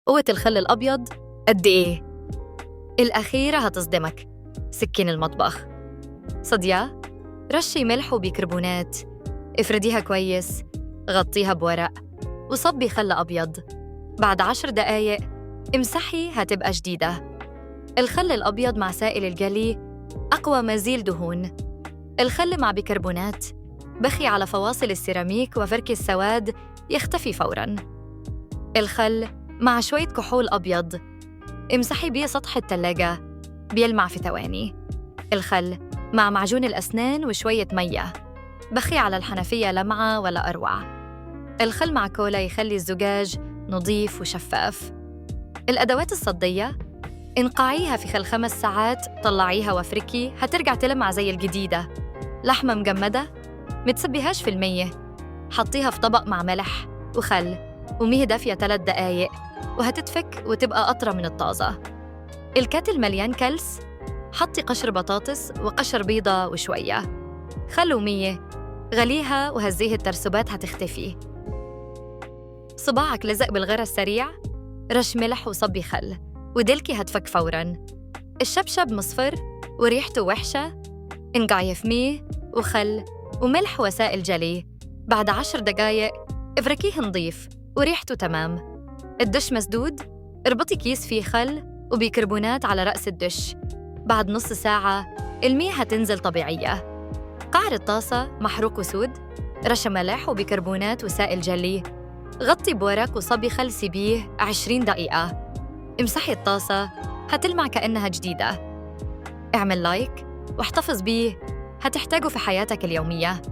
قوة الخل الأبيض قد إيه؟ الأخيرة هتصدمك. سكين المطبخ صدية، رشي ملح وبيكربونات، افرديها كويس، غطيها بورق وصبي خل أبيض. بعد 10 دقايق امسحي، هتبقى جديدة. الخل الأبيض مع سائل الجلي أقوى مزيل دهون. الخل مع بيكربونات بخي على فواصل السيراميك وفرك السواد يختفي فوراً. الخل مع شوية كحول أبيض امسحي بيه سطح التلاجة، بيلمع في ثواني. الخل مع معجون الأسنان وشوية مية بخي على الحنفية لمعة ولا أروع. الخل مع كولا يخلي الزجاج نظيف وشفاف. الأدوات الصدية انقعيها في خلال 5 ساعات، طلعيها وافركي، هترجع تلمع زي الجديدة. لحمة مجمدة متسبيهاش في المية، حطيها في طبق مع ملح وخل وميه دافية 3 دقايق وهتتفك وتبقى أطرى من الطازة. الكاتل مليان كلس، حطي قشر بطاطس وقشر بيضة وشوية خل ومية، غليها وهزيه الترسبات هتختفي. صباعك لزق بالغرة السريع، رش ملح وصبي خل ودلكي هتفك فوراً. الشبشب مصفر وريحته وحشة، انقعي في ميه وخل وملح وسائل جلي. بعد 10 دقايق افركيه نظيف وريحته تمام. الدش مسدود، اربطي كيس فيه خل وبيكربونات على رأس الدش. بعد نص ساعة المياه هتنزل طبيعية. قعر الطاسة محروق وسود، رش ملح وبيكربونات وسائل جلي، غطي بورق وصبي خل سيبيه 20 دقيقة. امسحي الطاسة، هتلمع كأنها جديدة. اعمل لايك واحتفظ بيه، هتحتاجه في حياتك اليومية.